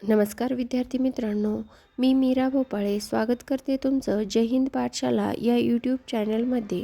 नमस्कार विद्यार्थी मित्रांनो, मी मीरा भोपाळे स्वागत करते तुमचं जय हिंद पाठशाला या यूट्यूब चॅनलमध्ये.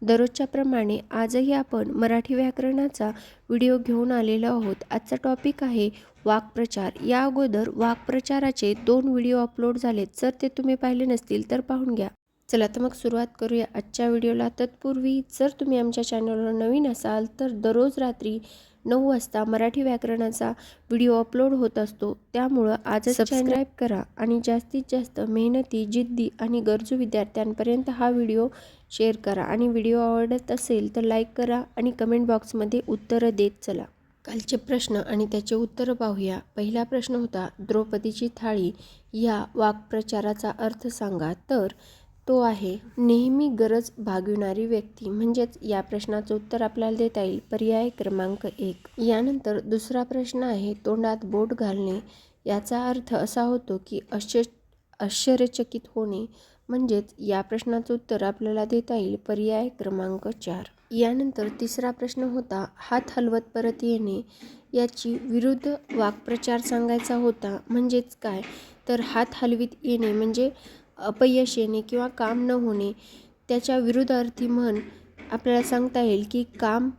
दररोजच्या प्रमाणे आजही आपण मराठी व्याकरणाचा व्हिडिओ घेऊन आलेलो आहोत. आजचा टॉपिक आहे वाक्प्रचार. या अगोदर वाक्प्रचाराचे 2 व्हिडिओ अपलोड झालेत. जर ते तुम्ही पाहिले नसतील तर पाहून घ्या. चला तर मग सुरुवात करूया आजच्या व्हिडिओला. तत्पूर्वी जर तुम्ही आमच्या चॅनलवर नवीन असाल तर दररोज रात्री 9 वाजता मराठी व्याकरणाचा व्हिडिओ अपलोड होत असतो. त्यामुळं आजच सबस्क्राईब करा आणि जास्तीत जास्त मेहनती, जिद्दी आणि गरजू विद्यार्थ्यांपर्यंत हा व्हिडिओ शेअर करा. आणि व्हिडिओ आवडत असेल तर लाईक करा आणि कमेंट बॉक्समध्ये उत्तरं देत चला. कालचे प्रश्न आणि त्याचे उत्तरं पाहूया. पहिला प्रश्न होता, द्रौपदीची थाळी या वाक्प्रचाराचा अर्थ सांगा. तर तो आहे नेहमी गरज भागविणारी व्यक्ती. म्हणजेच या प्रश्नाचं उत्तर आपल्याला देता येईल पर्याय क्रमांक 1. यानंतर दुसरा प्रश्न आहे, तोंडात बोट घालणे. याचा अर्थ असा होतो की आश्चर्यचकित होणे. म्हणजेच या प्रश्नाचं उत्तर आपल्याला देता येईल पर्याय क्रमांक 4. यानंतर तिसरा प्रश्न होता, हात हलवत परत येणे. याची विरुद्ध वाक्प्रचार सांगायचा होता. म्हणजेच काय, तर हात हलवीत येणे म्हणजे अपयश येणे किंवा काम न होणे. त्याच्या विरुद्धार्थी म्हण आपल्याला सांगता येईल की काम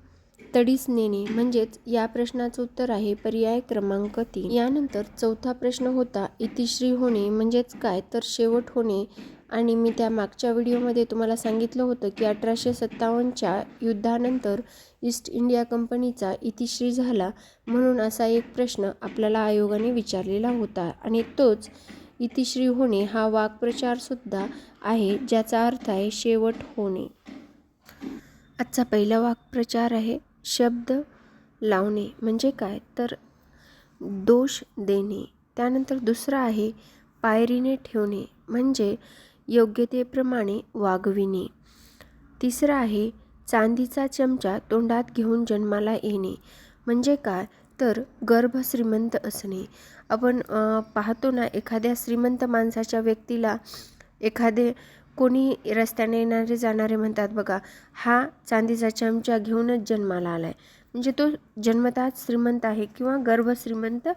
तडीस नेणे. म्हणजेच या प्रश्नाचं उत्तर आहे पर्याय क्रमांक 3. यानंतर चौथा प्रश्न होता, इतिश्री होणे. म्हणजेच काय, तर शेवट होणे. आणि मी त्या मागच्या व्हिडिओमध्ये तुम्हाला सांगितलं होतं की 1857च्या युद्धानंतर ईस्ट इंडिया कंपनीचा इतिश्री झाला. म्हणून असा एक प्रश्न आपल्याला आयोगाने विचारलेला होता आणि तोच इतिश्री होणे हा वाक्प्रचारसुद्धा आहे, ज्याचा अर्थ आहे शेवट होणे. आजचा पहिला वाक्प्रचार आहे शब्द लावणे. म्हणजे काय, तर दोष देणे. त्यानंतर दुसरा आहे पायरीने ठेवणे. म्हणजे योग्यतेप्रमाणे वागविणे. तिसरा आहे चांदीचा चमचा तोंडात घेऊन जन्माला येणे. म्हणजे काय, तर गर्भ श्रीमंत असणे. आपण पाहतो ना, एखाद्या श्रीमंत माणसाच्या व्यक्तीला एखादे कोणी रस्त्याने येणारे जाणारे म्हणतात बघा, हा चांदीचा चमचा घेऊनच जन्माला आलाय. म्हणजे तो जन्मतःच श्रीमंत आहे किंवा गर्भ श्रीमंत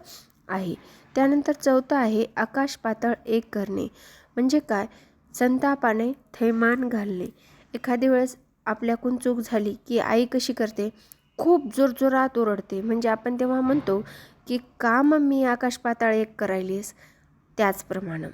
आहे. त्यानंतर चौथा आहे आकाश पातळ एक करणे. म्हणजे काय, संतापाने थैमान घालणे. एखादी वेळेस आपल्याकडून चूक झाली की आई कशी करते, खूप जोरजोरात ओरडते. म्हणजे आपण तेव्हा म्हणतो की का मम्मी आकाश पाताळ एक करायलीस, त्याचप्रमाणे.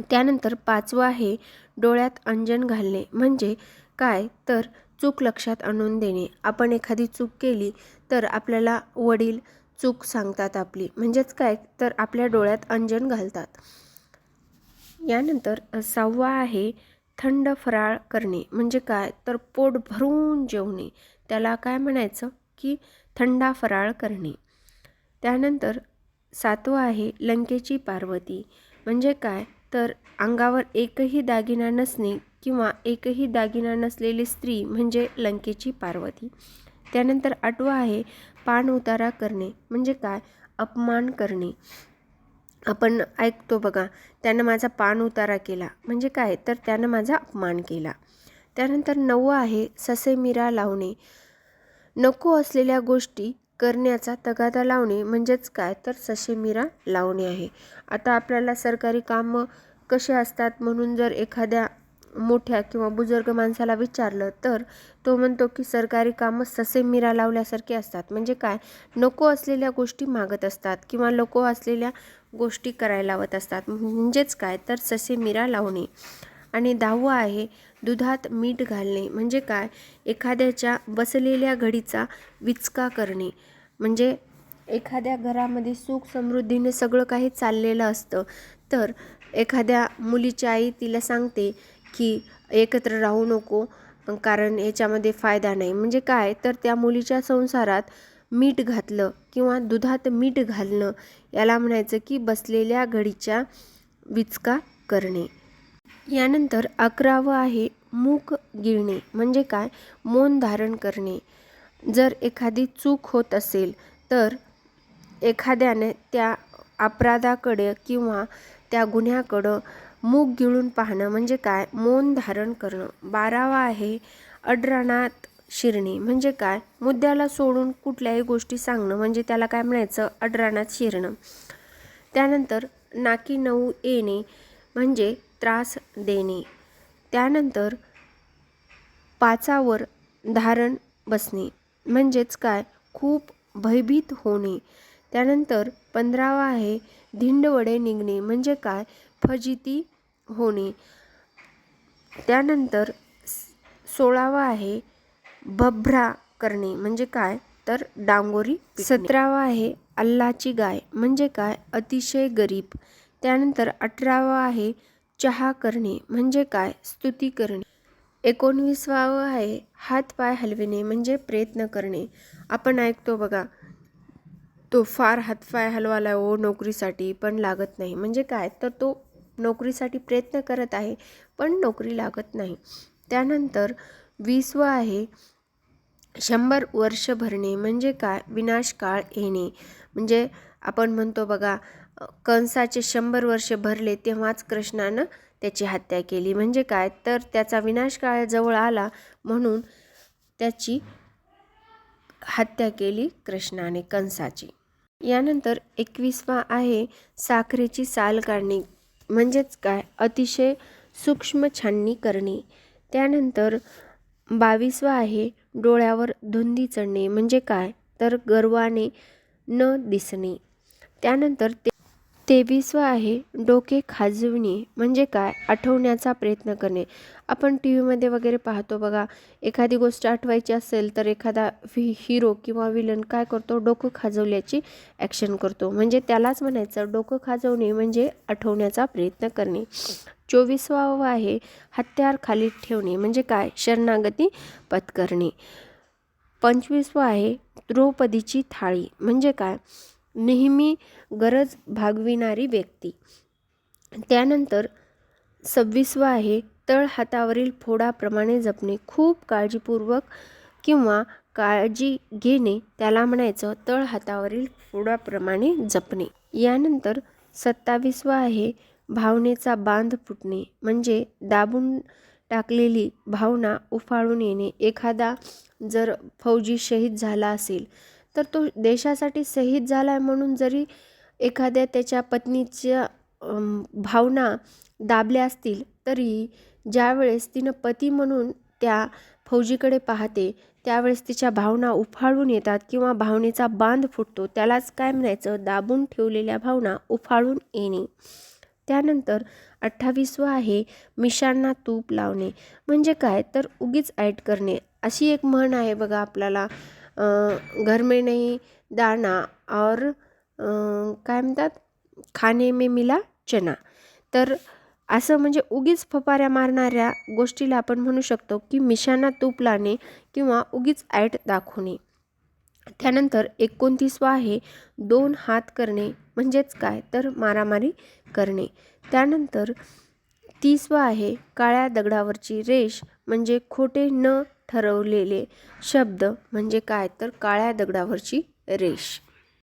त्यानंतर पाचवं आहे डोळ्यात अंजन घालणे. म्हणजे काय, तर चूक लक्षात आणून देणे. आपण एखादी चूक केली तर आपल्याला वडील चूक सांगतात आपली. म्हणजेच काय, तर आपल्या डोळ्यात अंजन घालतात. यानंतर सहावा आहे थंड फराळ करणे. म्हणजे काय, तर पोट भरून जेवणे. त्याला काय म्हणायचं की थंडा फराळ करणे. त्यानंतर सातवा आहे लंकेची पार्वती. म्हणजे काय, तर अंगावर एकही दागिना नसणे किंवा एकही दागिना नसलेली स्त्री म्हणजे लंकेची पार्वती. त्यानंतर आठवा आहे पान उतारा करणे. म्हणजे काय, अपमान करणे. आपण ऐकतो बघा, त्यानं माझा पान उतारा केला. म्हणजे काय, तर त्यानं माझा अपमान केला. त्यानंतर 9 आहे ससेमिरा लावणे. नको असलेल्या गोष्टी करण्याचा तगादा लावणे. म्हणजेच काय, तर ससेमिरा लावणे आहे. आता आपल्याला सरकारी कामं कसे असतात म्हणून जर एखाद्या मोठ्या किंवा बुजुर्ग माणसाला विचारलं तर तो म्हणतो की सरकारी कामं ससेमिरा लावल्यासारखे असतात. म्हणजे काय, नको असलेल्या गोष्टी मागत असतात किंवा नको असलेल्या गोष्टी करायला लावत असतात. म्हणजेच काय, तर ससेमिरा लावणे. आणि 10वं आहे दुधात मीठ घालणे. म्हणजे काय, एखाद्याच्या बसलेल्या घडीचा विचका करणे. म्हणजे एखाद्या घरामध्ये सुख समृद्धीने सगळं काही चाललेलं असतं, तर एखाद्या मुलीची आई तिला सांगते की एकत्र राहू नको कारण याच्यामध्ये फायदा नाही. म्हणजे काय, तर त्या मुलीच्या संसारात मीठ घातलं किंवा दुधात मीठ घालणं, याला म्हणायचं की बसलेल्या घडीचा विचका करणे. यानंतर 11वं आहे मूक गिळणे. म्हणजे काय, मौन धारण करणे. जर एखादी चूक होत असेल तर एखाद्याने त्या अपराधाकडे किंवा त्या गुन्ह्याकडं मूग गिळून पाहणं. म्हणजे काय, मौन धारण करणं. 12वं आहे अडरानात शिरणे. म्हणजे काय, मुद्द्याला सोडून कुठल्याही गोष्टी सांगणं. म्हणजे त्याला काय म्हणायचं, अडरानात शिरणं. त्यानंतर नाकी नऊ येणे म्हणजे त्रास देणे. त्यानंतर 5वर धारण बसणे म्हणजेच काय, खूप भयभीत होणे. त्यानंतर 15वा आहे धिंडवडे निघणे म्हणजे काय, फजिती होणे. त्यानंतर 16वा आहे भभ्रा करणे म्हणजे काय, तर डांगोरी. 17वा आहे अल्लाची गाय म्हणजे काय, अतिशय गरीब. त्यानंतर 18वा आहे चहा करणे म्हणजे काय, स्तुती करणे. 19वावं आहे हातपाय हलविणे म्हणजे प्रयत्न करणे. आपण ऐकतो बघा, तो फार हातपाय हलवाला हो नोकरीसाठी पण लागत नाही म्हणजे काय, तर तो नोकरीसाठी प्रयत्न करत आहे पण नोकरी लागत नाही. त्यानंतर 20वा आहे 100 वर्ष भरणे म्हणजे काय, विनाशकाळ येणे. म्हणजे आपण म्हणतो बघा, कंसाचे 100 वर्ष भरले तेव्हाच कृष्णानं त्याची हत्या केली म्हणजे काय, तर त्याचा विनाशकाळ जवळ आला म्हणून त्याची हत्या केली कृष्णाने कंसाची. यानंतर 21वा आहे साखरेची साल काढणे म्हणजेच काय, अतिशय सूक्ष्म छाननी करणे. त्यानंतर 22वा आहे डोळ्यावर धुंदी चढणे म्हणजे काय, तर गर्वाने न दिसणे. त्यानंतर 23वा आहे डोके खाजविणे म्हणजे काय, आठवण्याचा प्रयत्न करणे. आपण टी व्हीमध्ये वगैरे पाहतो बघा, एखादी गोष्ट आठवायची असेल तर एखादा हिरो किंवा विलन काय करतो, डोकं खाजवल्याची ॲक्शन करतो म्हणजे त्यालाच म्हणायचं डोकं खाजवणे म्हणजे आठवण्याचा प्रयत्न करणे. 24वा आहे हत्यार खाली ठेवणे म्हणजे काय, शरणागती पत्करणे. 25वा आहे द्रौपदीची थाळी म्हणजे काय, नेहमी गरज भागविणारी व्यक्ती. त्यानंतर 26वा आहे तळ हातावरील फोडाप्रमाणे जपणे, खूप काळजीपूर्वक किंवा काळजी घेणे त्याला म्हणायचं तळ हातावरील फोडाप्रमाणे जपणे. यानंतर 27वा आहे भावनेचा बांध फुटणे म्हणजे दाबून टाकलेली भावना उफाळून येणे. एखादा जर फौजी शहीद झाला असेल तर तो देशासाठी शहीद झाला आहे म्हणून जरी एखाद्या त्याच्या पत्नीच्या भावना दाबल्या असतील तरी ज्यावेळेस तिनं पती म्हणून त्या फौजीकडे पाहते त्यावेळेस तिच्या भावना उफाळून येतात किंवा भावनेचा बांध फुटतो, त्यालाच काय म्हणायचं, दाबून ठेवलेल्या भावना उफाळून येणे. त्यानंतर 28वा आहे मिशांना तूप लावणे म्हणजे काय, तर उगीच ऐट करणे. अशी एक म्हण आहे बघा आपल्याला, घर में नहीं दाना और काय म्हणतात, खाने में मिला चना. तर असं म्हणजे उगीच फपाऱ्या मारणाऱ्या गोष्टीला आपण म्हणू शकतो की मिशांना तूप लावणे किंवा उगीच ऐट दाखवणे. त्यानंतर 29वा आहे 2 हात करणे म्हणजेच काय, तर मारामारी करणे. त्यानंतर 30वा आहे काळ्या दगडावरची रेष म्हणजे खोटे न ठरवलेले शब्द म्हणजे काय, तर काळ्या दगडावरची रेष.